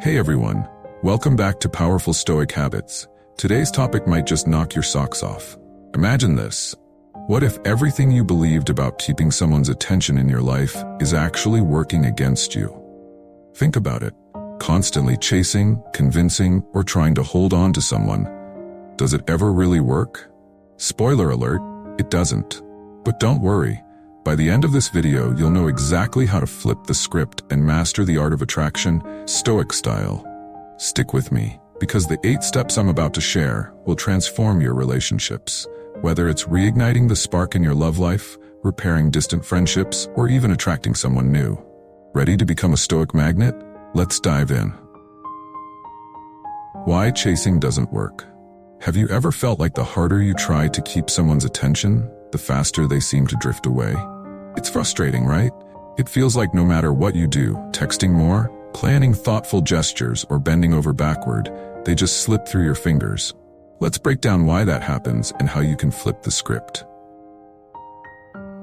Hey everyone, welcome back to Powerful Stoic Habits. Today's topic might just knock your socks off. Imagine this. What if everything you believed about keeping someone's attention in your life is actually working against you? Think about it. Constantly chasing, convincing, or trying to hold on to someone. Does it ever really work? Spoiler alert, it doesn't. But don't worry. By the end of this video, you'll know exactly how to flip the script and master the art of attraction, Stoic style. Stick with me, because the 8 steps I'm about to share will transform your relationships. Whether it's reigniting the spark in your love life, repairing distant friendships, or even attracting someone new. Ready to become a Stoic magnet? Let's dive in. Why chasing doesn't work. Have you ever felt like the harder you try to keep someone's attention, the faster they seem to drift away? It's frustrating, right? It feels like no matter what you do, texting more, planning thoughtful gestures, or bending over backward, they just slip through your fingers. Let's break down why that happens and how you can flip the script.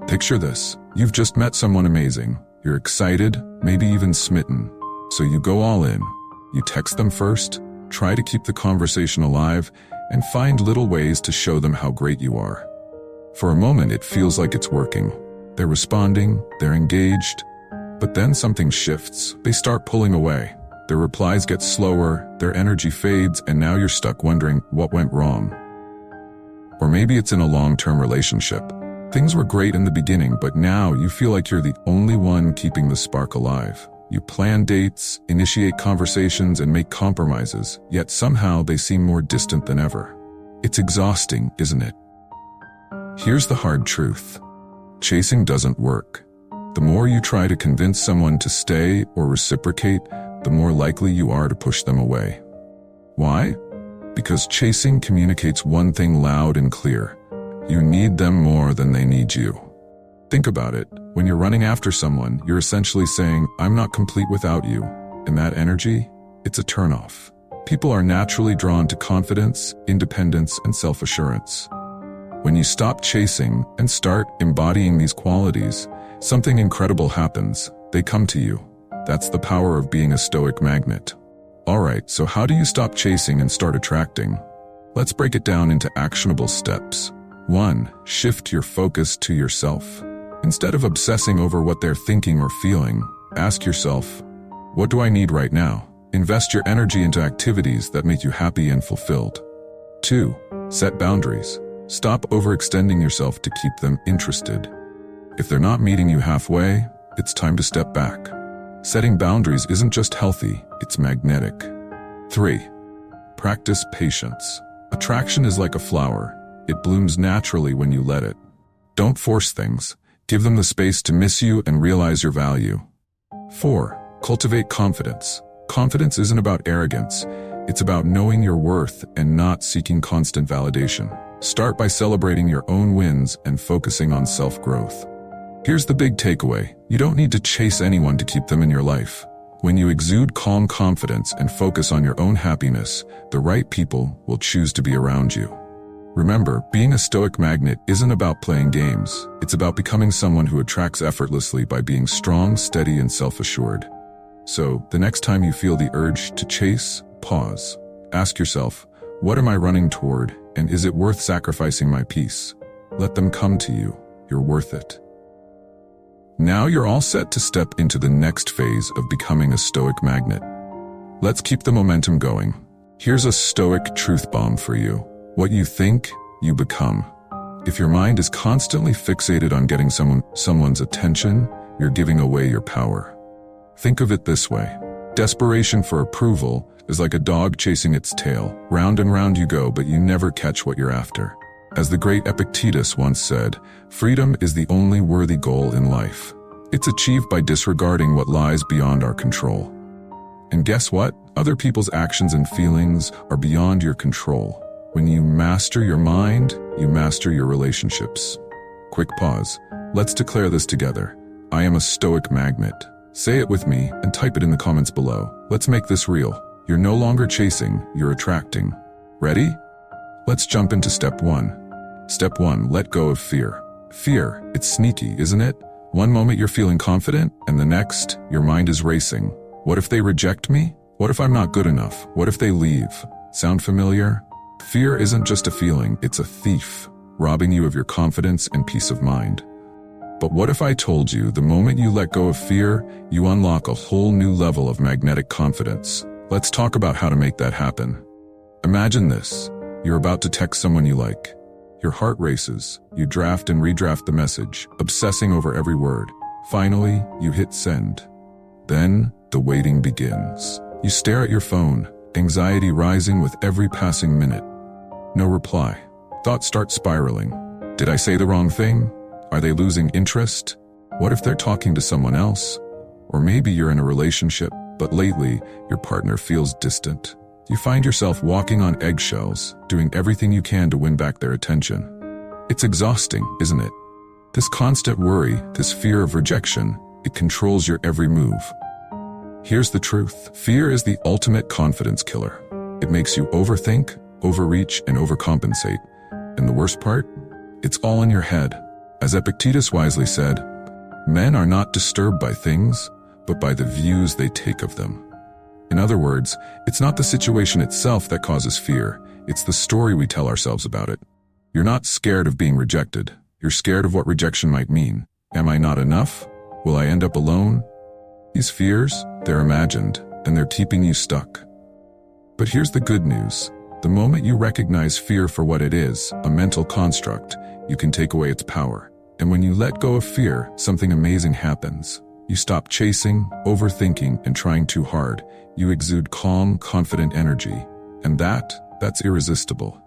Picture this. You've just met someone amazing. You're excited, maybe even smitten. So you go all in. You text them first, try to keep the conversation alive, and find little ways to show them how great you are. For a moment, it feels like it's working. They're responding, they're engaged, but then something shifts. They start pulling away. Their replies get slower, their energy fades, and now you're stuck wondering what went wrong. Or maybe it's in a long-term relationship. Things were great in the beginning, but now you feel like you're the only one keeping the spark alive. You plan dates, initiate conversations, and make compromises, yet somehow they seem more distant than ever. It's exhausting, isn't it? Here's the hard truth. Chasing doesn't work. The more you try to convince someone to stay or reciprocate, the more likely you are to push them away. Why? Because chasing communicates one thing loud and clear. You need them more than they need you. Think about it. When you're running after someone, you're essentially saying, "I'm not complete without you." And that energy, it's a turnoff. People are naturally drawn to confidence, independence, and self-assurance. When you stop chasing and start embodying these qualities, something incredible happens. They come to you. That's the power of being a Stoic magnet. Alright, so how do you stop chasing and start attracting? Let's break it down into actionable steps. 1. Shift your focus to yourself. Instead of obsessing over what they're thinking or feeling, ask yourself, what do I need right now? Invest your energy into activities that make you happy and fulfilled. 2. Set boundaries. Stop overextending yourself to keep them interested. If they're not meeting you halfway, it's time to step back. Setting boundaries isn't just healthy, it's magnetic. 3. Practice patience. Attraction is like a flower. It blooms naturally when you let it. Don't force things. Give them the space to miss you and realize your value. 4. Cultivate confidence. Confidence isn't about arrogance. It's about knowing your worth and not seeking constant validation. Start by celebrating your own wins and focusing on self-growth. Here's the big takeaway. You don't need to chase anyone to keep them in your life. When you exude calm confidence and focus on your own happiness, the right people will choose to be around you. Remember, being a Stoic magnet isn't about playing games. It's about becoming someone who attracts effortlessly by being strong, steady, and self-assured. So, the next time you feel the urge to chase, pause. Ask yourself, what am I running toward, and is it worth sacrificing my peace? Let them come to you. You're worth it. Now you're all set to step into the next phase of becoming a Stoic magnet. Let's keep the momentum going. Here's a Stoic truth bomb for you. What you think, you become. If your mind is constantly fixated on getting someone's attention, you're giving away your power. Think of it this way. Desperation for approval is like a dog chasing its tail. Round and round you go, but you never catch what you're after. As the great Epictetus once said, freedom is the only worthy goal in life. It's achieved by disregarding what lies beyond our control. And guess what? Other people's actions and feelings are beyond your control. When you master your mind, you master your relationships. Quick pause. Let's declare this together. I am a Stoic magnet. Say it with me and type it in the comments below. Let's make this real. You're no longer chasing, you're attracting. Ready? Let's jump into step 1. Step 1, let go of fear. Fear, it's sneaky, isn't it? One moment you're feeling confident, and the next, your mind is racing. What if they reject me? What if I'm not good enough? What if they leave? Sound familiar? Fear isn't just a feeling, it's a thief, robbing you of your confidence and peace of mind. But what if I told you the moment you let go of fear, you unlock a whole new level of magnetic confidence? Let's talk about how to make that happen. Imagine this. You're about to text someone you like. Your heart races. You draft and redraft the message, obsessing over every word. Finally, you hit send. Then, the waiting begins. You stare at your phone, anxiety rising with every passing minute. No reply. Thoughts start spiraling. Did I say the wrong thing? Are they losing interest? What if they're talking to someone else? Or maybe you're in a relationship, but lately, your partner feels distant. You find yourself walking on eggshells, doing everything you can to win back their attention. It's exhausting, isn't it? This constant worry, this fear of rejection, it controls your every move. Here's the truth. Fear is the ultimate confidence killer. It makes you overthink, overreach, and overcompensate. And the worst part? It's all in your head. As Epictetus wisely said, men are not disturbed by things, but by the views they take of them. In other words, it's not the situation itself that causes fear, it's the story we tell ourselves about it. You're not scared of being rejected. You're scared of what rejection might mean. Am I not enough? Will I end up alone? These fears, they're imagined, and they're keeping you stuck. But here's the good news. The moment you recognize fear for what it is, a mental construct, you can take away its power. And when you let go of fear, something amazing happens. You stop chasing, overthinking, and trying too hard. You exude calm, confident energy. And that's irresistible.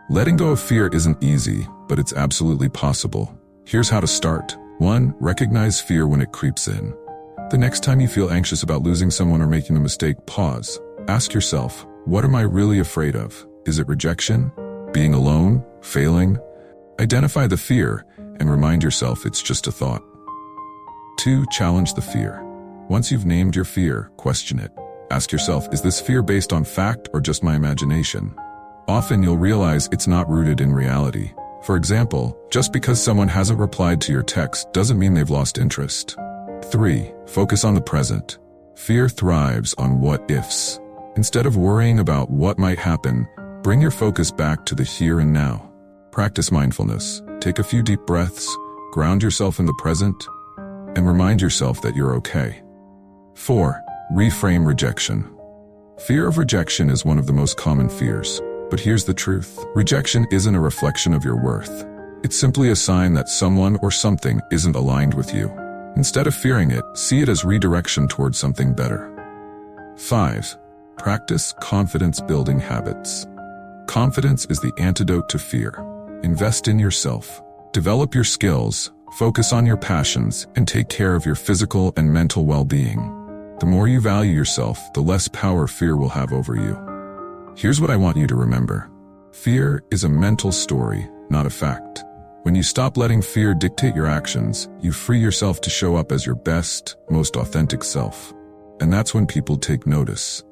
Letting go of fear isn't easy, but it's absolutely possible. Here's how to start. 1. Recognize fear when it creeps in. The next time you feel anxious about losing someone or making a mistake, pause. Ask yourself, what am I really afraid of? Is it rejection? Being alone? Failing? Identify the fear and remind yourself it's just a thought. 2. Challenge the fear. Once you've named your fear, question it. Ask yourself, is this fear based on fact or just my imagination? Often you'll realize it's not rooted in reality. For example, just because someone hasn't replied to your text doesn't mean they've lost interest. 3. Focus on the present. Fear thrives on what-ifs. Instead of worrying about what might happen, bring your focus back to the here and now. Practice mindfulness. Take a few deep breaths, ground yourself in the present, and remind yourself that you're okay. 4. Reframe rejection. Fear of rejection is one of the most common fears. But here's the truth. Rejection isn't a reflection of your worth. It's simply a sign that someone or something isn't aligned with you. Instead of fearing it, see it as redirection towards something better. 5. Practice confidence-building habits. Confidence is the antidote to fear. Invest in yourself. Develop your skills, focus on your passions, and take care of your physical and mental well-being. The more you value yourself, the less power fear will have over you. Here's what I want you to remember. Fear is a mental story, not a fact. When you stop letting fear dictate your actions, you free yourself to show up as your best, most authentic self. And that's when people take notice.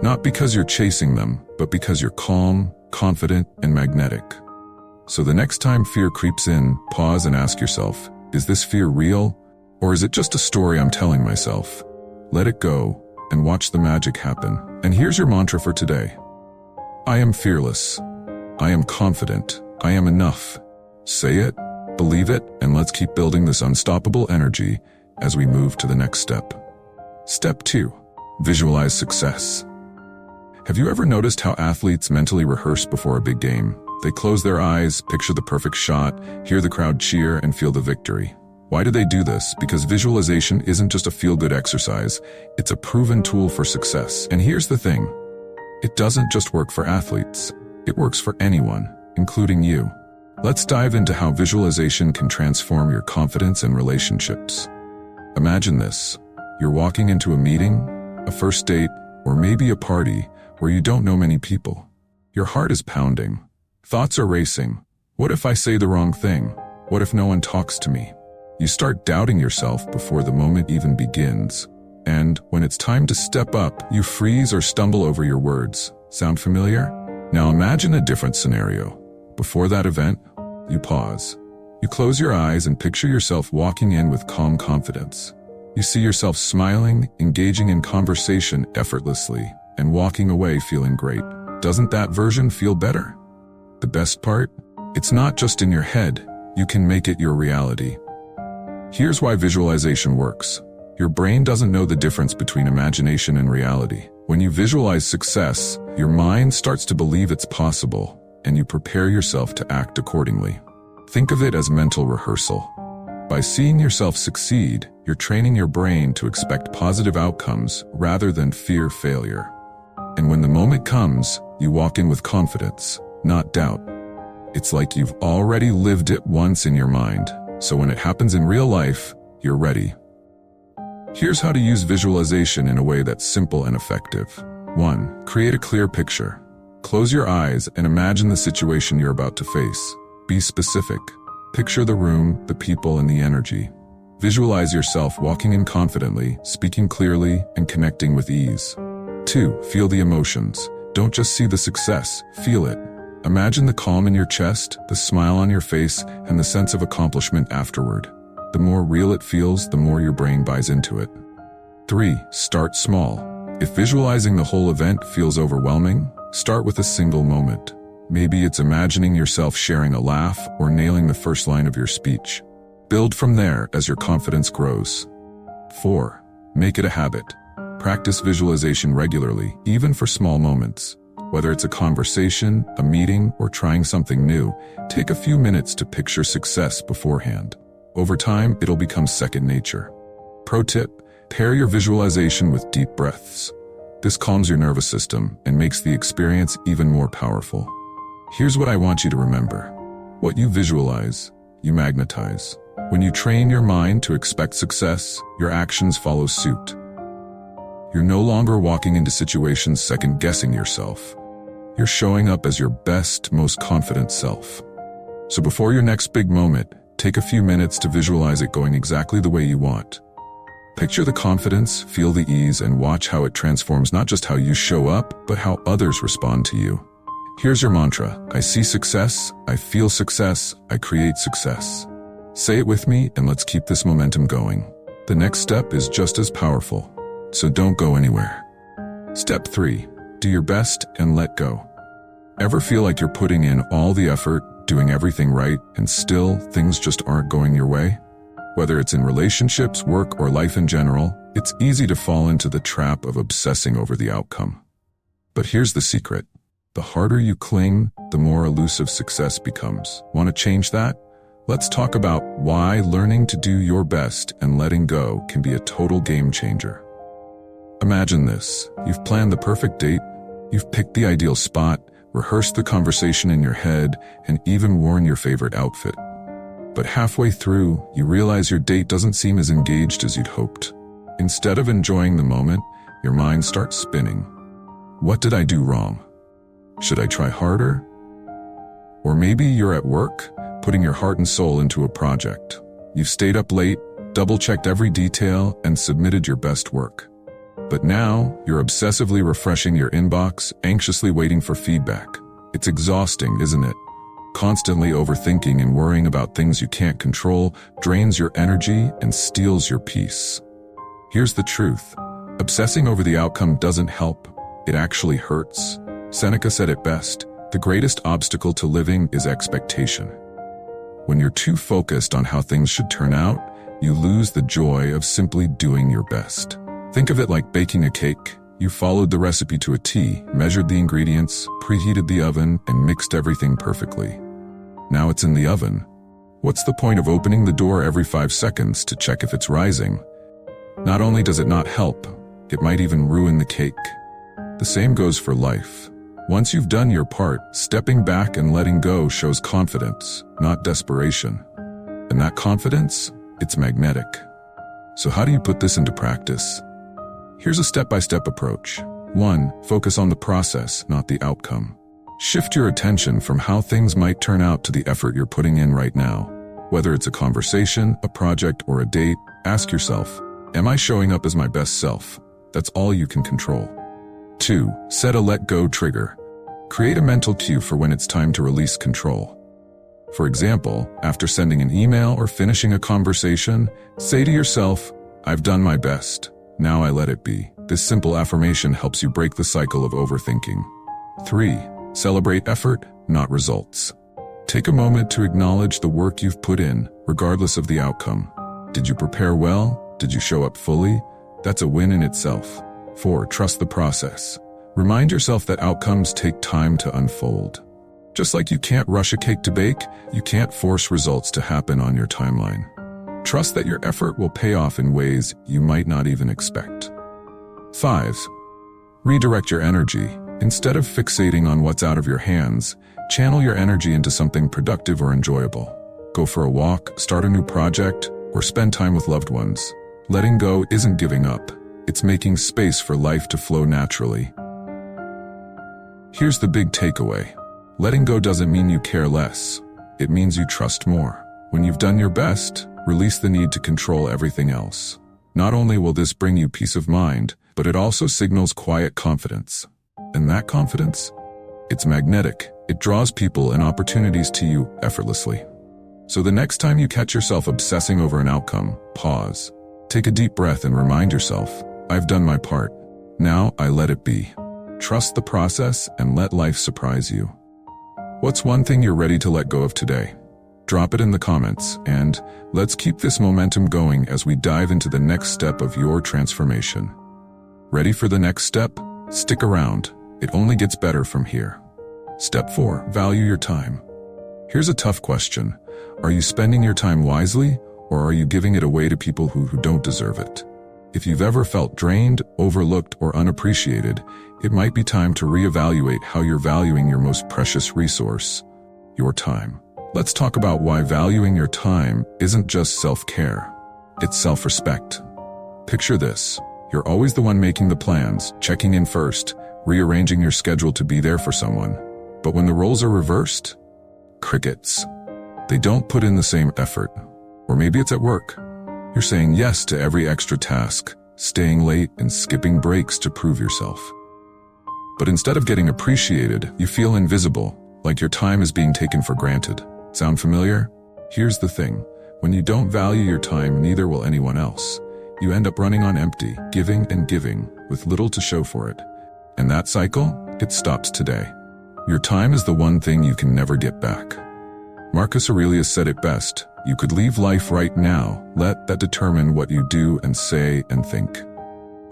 Not because you're chasing them, but because you're calm, confident, and magnetic. So the next time fear creeps in, pause and ask yourself, is this fear real? Or is it just a story I'm telling myself? Let it go, and watch the magic happen. And here's your mantra for today. I am fearless. I am confident. I am enough. Say it, believe it, and let's keep building this unstoppable energy as we move to the next step. Step 2. Visualize success. Have you ever noticed how athletes mentally rehearse before a big game? They close their eyes, picture the perfect shot, hear the crowd cheer, and feel the victory. Why do they do this? Because visualization isn't just a feel-good exercise, it's a proven tool for success. And here's the thing. It doesn't just work for athletes. It works for anyone, including you. Let's dive into how visualization can transform your confidence and relationships. Imagine this. You're walking into a meeting, a first date, or maybe a party where you don't know many people. Your heart is pounding. Thoughts are racing. What if I say the wrong thing? What if no one talks to me? You start doubting yourself before the moment even begins. And when it's time to step up, you freeze or stumble over your words. Sound familiar? Now imagine a different scenario. Before that event, you pause. You close your eyes and picture yourself walking in with calm confidence. You see yourself smiling, engaging in conversation effortlessly, and walking away feeling great. Doesn't that version feel better? The best part? It's not just in your head. You can make it your reality. Here's why visualization works. Your brain doesn't know the difference between imagination and reality. When you visualize success, your mind starts to believe it's possible, and you prepare yourself to act accordingly. Think of it as mental rehearsal. By seeing yourself succeed, you're training your brain to expect positive outcomes rather than fear failure. And when the moment comes, you walk in with confidence, not doubt. It's like you've already lived it once in your mind, so when it happens in real life, you're ready. Here's how to use visualization in a way that's simple and effective. 1. Create a clear picture. Close your eyes and imagine the situation you're about to face. Be specific. Picture the room, the people, and the energy. Visualize yourself walking in confidently, speaking clearly, and connecting with ease. 2. Feel the emotions. Don't just see the success, feel it. Imagine the calm in your chest, the smile on your face, and the sense of accomplishment afterward. The more real it feels, the more your brain buys into it. 3. Start small. If visualizing the whole event feels overwhelming, start with a single moment. Maybe it's imagining yourself sharing a laugh or nailing the first line of your speech. Build from there as your confidence grows. 4. Make it a habit. Practice visualization regularly, even for small moments. Whether it's a conversation, a meeting, or trying something new, take a few minutes to picture success beforehand. Over time, it'll become second nature. Pro tip: pair your visualization with deep breaths. This calms your nervous system and makes the experience even more powerful. Here's what I want you to remember. What you visualize, you magnetize. When you train your mind to expect success, your actions follow suit. You're no longer walking into situations second-guessing yourself. You're showing up as your best, most confident self. So before your next big moment, take a few minutes to visualize it going exactly the way you want. Picture the confidence, feel the ease, and watch how it transforms not just how you show up, but how others respond to you. Here's your mantra: I see success, I feel success, I create success. Say it with me, and let's keep this momentum going. The next step is just as powerful, so don't go anywhere. Step 3. Do your best and let go. Ever feel like you're putting in all the effort, doing everything right, and still things just aren't going your way? Whether it's in relationships, work, or life in general, it's easy to fall into the trap of obsessing over the outcome. But here's the secret. The harder you cling, the more elusive success becomes. Want to change that? Let's talk about why learning to do your best and letting go can be a total game changer. Imagine this. You've planned the perfect date, you've picked the ideal spot, rehearsed the conversation in your head, and even worn your favorite outfit. But halfway through, you realize your date doesn't seem as engaged as you'd hoped. Instead of enjoying the moment, your mind starts spinning. What did I do wrong? Should I try harder? Or maybe you're at work, putting your heart and soul into a project. You've stayed up late, double-checked every detail, and submitted your best work. But now, you're obsessively refreshing your inbox, anxiously waiting for feedback. It's exhausting, isn't it? Constantly overthinking and worrying about things you can't control drains your energy and steals your peace. Here's the truth. Obsessing over the outcome doesn't help. It actually hurts. Seneca said it best: the greatest obstacle to living is expectation. When you're too focused on how things should turn out, you lose the joy of simply doing your best. Think of it like baking a cake. You followed the recipe to a T, measured the ingredients, preheated the oven, and mixed everything perfectly. Now it's in the oven. What's the point of opening the door every 5 seconds to check if it's rising? Not only does it not help, it might even ruin the cake. The same goes for life. Once you've done your part, stepping back and letting go shows confidence, not desperation. And that confidence, it's magnetic. So how do you put this into practice? Here's a step-by-step approach. 1. Focus on the process, not the outcome. Shift your attention from how things might turn out to the effort you're putting in right now. Whether it's a conversation, a project, or a date, ask yourself, am I showing up as my best self? That's all you can control. 2. Set a let-go trigger. Create a mental cue for when it's time to release control. For example, after sending an email or finishing a conversation, say to yourself, I've done my best. Now I let it be. This simple affirmation helps you break the cycle of overthinking. 3. Celebrate effort, not results. Take a moment to acknowledge the work you've put in, regardless of the outcome. Did you prepare well? Did you show up fully? That's a win in itself. 4. Trust the process. Remind yourself that outcomes take time to unfold. Just like you can't rush a cake to bake, you can't force results to happen on your timeline. Trust that your effort will pay off in ways you might not even expect. 5. Redirect your energy. Instead of fixating on what's out of your hands, channel your energy into something productive or enjoyable. Go for a walk, start a new project, or spend time with loved ones. Letting go isn't giving up. It's making space for life to flow naturally. Here's the big takeaway. Letting go doesn't mean you care less. It means you trust more. When you've done your best, release the need to control everything else. Not only will this bring you peace of mind, but it also signals quiet confidence. And that confidence? It's magnetic. It draws people and opportunities to you effortlessly. So the next time you catch yourself obsessing over an outcome, pause. Take a deep breath and remind yourself, I've done my part. Now I let it be. Trust the process and let life surprise you. What's one thing you're ready to let go of today? Drop it in the comments, and let's keep this momentum going as we dive into the next step of your transformation. Ready for the next step? Stick around. It only gets better from here. Step 4. Value your time. Here's a tough question. Are you spending your time wisely, or are you giving it away to people who don't deserve it? If you've ever felt drained, overlooked, or unappreciated, it might be time to reevaluate how you're valuing your most precious resource, your time. Let's talk about why valuing your time isn't just self-care. It's self-respect. Picture this. You're always the one making the plans, checking in first, rearranging your schedule to be there for someone. But when the roles are reversed, crickets. They don't put in the same effort. Or maybe it's at work. You're saying yes to every extra task, staying late and skipping breaks to prove yourself. But instead of getting appreciated, you feel invisible, like your time is being taken for granted. Sound familiar? Here's the thing. When you don't value your time, neither will anyone else. You end up running on empty, giving and giving, with little to show for it. And that cycle, it stops today. Your time is the one thing you can never get back. Marcus Aurelius said it best. You could leave life right now. Let that determine what you do and say and think.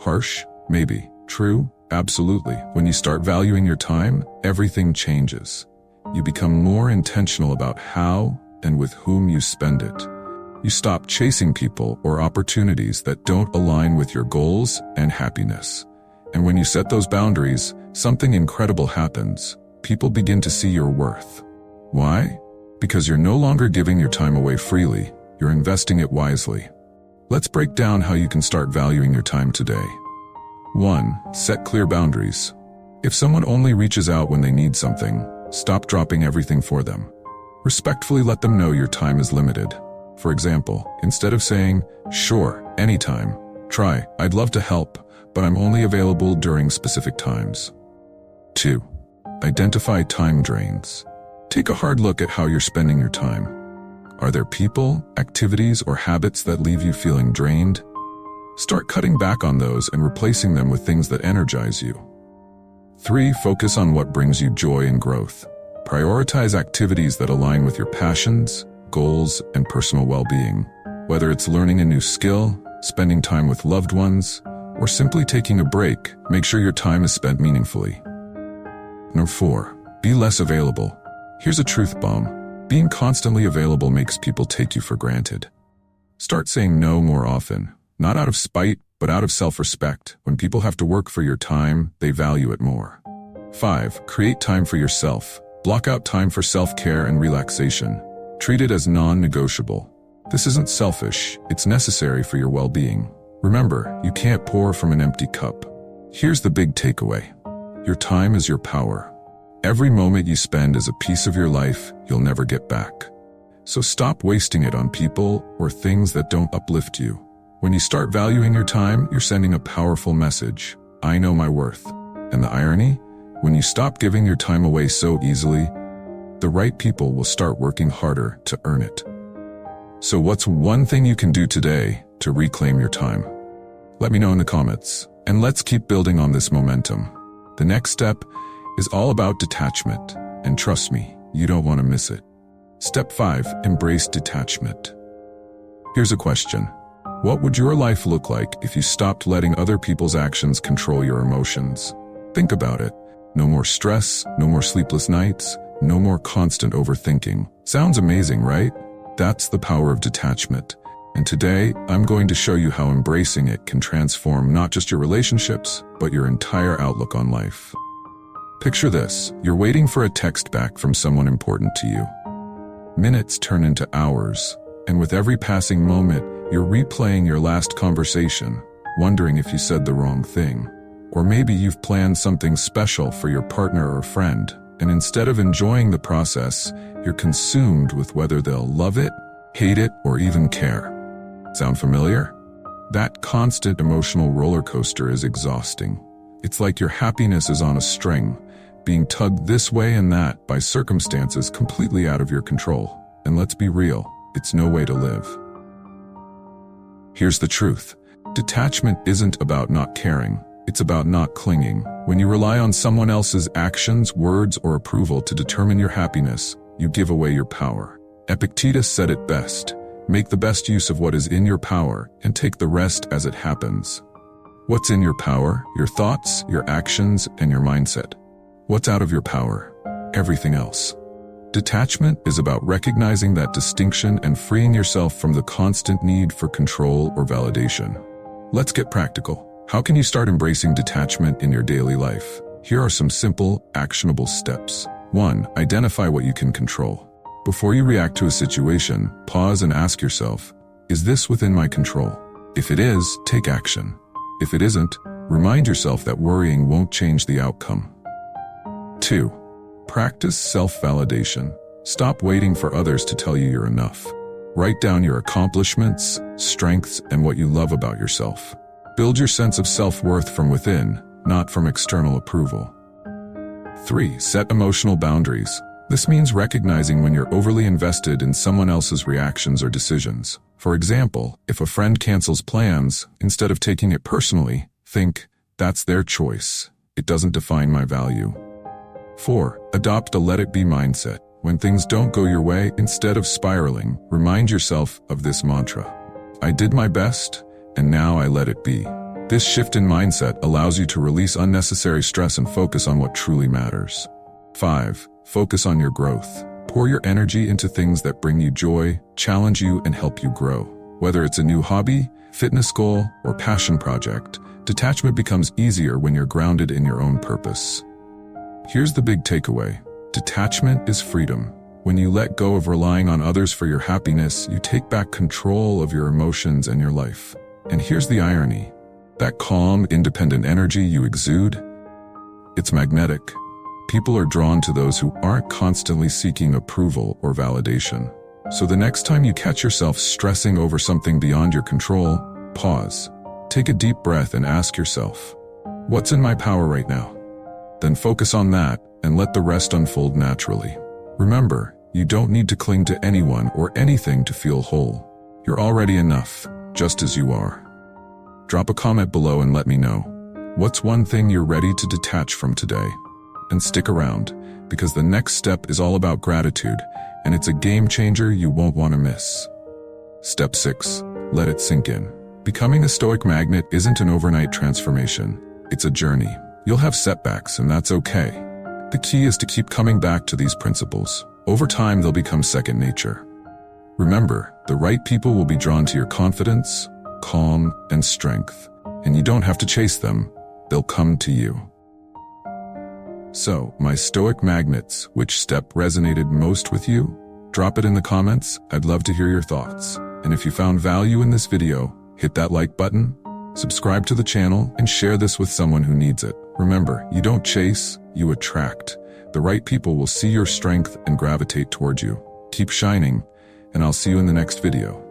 Harsh? Maybe. True? Absolutely. When you start valuing your time, everything changes. You become more intentional about how and with whom you spend it. You stop chasing people or opportunities that don't align with your goals and happiness. And when you set those boundaries, something incredible happens. People begin to see your worth. Why? Because you're no longer giving your time away freely, you're investing it wisely. Let's break down how you can start valuing your time today. 1. Set clear boundaries. If someone only reaches out when they need something, stop dropping everything for them. Respectfully let them know your time is limited. For example, instead of saying, "Sure, anytime," try, "I'd love to help, but I'm only available during specific times." 2. Identify time drains. Take a hard look at how you're spending your time. Are there people, activities, or habits that leave you feeling drained? Start cutting back on those and replacing them with things that energize you. 3. Focus on what brings you joy and growth. Prioritize activities that align with your passions, goals, and personal well-being. Whether it's learning a new skill, spending time with loved ones, or simply taking a break, make sure your time is spent meaningfully. Number 4. Be less available. Here's a truth bomb. Being constantly available makes people take you for granted. Start saying no more often. Not out of spite, but out of self-respect. When people have to work for your time, they value it more. 5. Create time for yourself. Block out time for self-care and relaxation. Treat it as non-negotiable. This isn't selfish, it's necessary for your well-being. Remember, you can't pour from an empty cup. Here's the big takeaway. Your time is your power. Every moment you spend is a piece of your life you'll never get back. So stop wasting it on people or things that don't uplift you. When you start valuing your time, you're sending a powerful message. I know my worth. And the irony? When you stop giving your time away so easily, the right people will start working harder to earn it. So what's one thing you can do today to reclaim your time? Let me know in the comments, and let's keep building on this momentum. The next step is all about detachment, and trust me, you don't want to miss it. Step 5. Embrace detachment. Here's a question. What would your life look like if you stopped letting other people's actions control your emotions? Think about it. No more stress, no more sleepless nights, no more constant overthinking. Sounds amazing, right? That's the power of detachment. And today, I'm going to show you how embracing it can transform not just your relationships, but your entire outlook on life. Picture this. You're waiting for a text back from someone important to you. Minutes turn into hours, and with every passing moment, you're replaying your last conversation, wondering if you said the wrong thing. Or maybe you've planned something special for your partner or friend, and instead of enjoying the process, you're consumed with whether they'll love it, hate it, or even care. Sound familiar? That constant emotional roller coaster is exhausting. It's like your happiness is on a string, being tugged this way and that by circumstances completely out of your control. And let's be real, it's no way to live. Here's the truth. Detachment isn't about not caring. It's about not clinging. When you rely on someone else's actions, words, or approval to determine your happiness, you give away your power. Epictetus said it best. Make the best use of what is in your power and take the rest as it happens. What's in your power? Your thoughts, your actions, and your mindset. What's out of your power? Everything else. Detachment is about recognizing that distinction and freeing yourself from the constant need for control or validation. Let's get practical. How can you start embracing detachment in your daily life? Here are some simple, actionable steps. 1. Identify what you can control. Before you react to a situation, pause and ask yourself, is this within my control? If it is, take action. If it isn't, remind yourself that worrying won't change the outcome. 2. Practice self-validation. Stop waiting for others to tell you you're enough. Write down your accomplishments, strengths, and what you love about yourself. Build your sense of self-worth from within, not from external approval. 3. Set emotional boundaries. This means recognizing when you're overly invested in someone else's reactions or decisions. For example, if a friend cancels plans, instead of taking it personally, think, that's their choice. It doesn't define my value. 4. Adopt a let-it-be mindset. When things don't go your way, instead of spiraling, remind yourself of this mantra. I did my best, and now I let it be. This shift in mindset allows you to release unnecessary stress and focus on what truly matters. 5. Focus on your growth. Pour your energy into things that bring you joy, challenge you, and help you grow. Whether it's a new hobby, fitness goal, or passion project, detachment becomes easier when you're grounded in your own purpose. Here's the big takeaway. Detachment is freedom. When you let go of relying on others for your happiness, you take back control of your emotions and your life. And here's the irony. That calm, independent energy you exude, it's magnetic. People are drawn to those who aren't constantly seeking approval or validation. So the next time you catch yourself stressing over something beyond your control, pause. Take a deep breath and ask yourself, what's in my power right now? Then focus on that and let the rest unfold naturally. Remember, you don't need to cling to anyone or anything to feel whole. You're already enough, just as you are. Drop a comment below and let me know. What's one thing you're ready to detach from today? And stick around, because the next step is all about gratitude, and it's a game changer you won't want to miss. Step 6. Let it sink in. Becoming a stoic magnet isn't an overnight transformation. It's a journey. You'll have setbacks, and that's okay. The key is to keep coming back to these principles. Over time, they'll become second nature. Remember, the right people will be drawn to your confidence, calm, and strength, and you don't have to chase them. They'll come to you. So, my stoic magnets, which step resonated most with you? Drop it in the comments. I'd love to hear your thoughts. And if you found value in this video, hit that like button, subscribe to the channel, and share this with someone who needs it. Remember, you don't chase, you attract. The right people will see your strength and gravitate towards you. Keep shining, and I'll see you in the next video.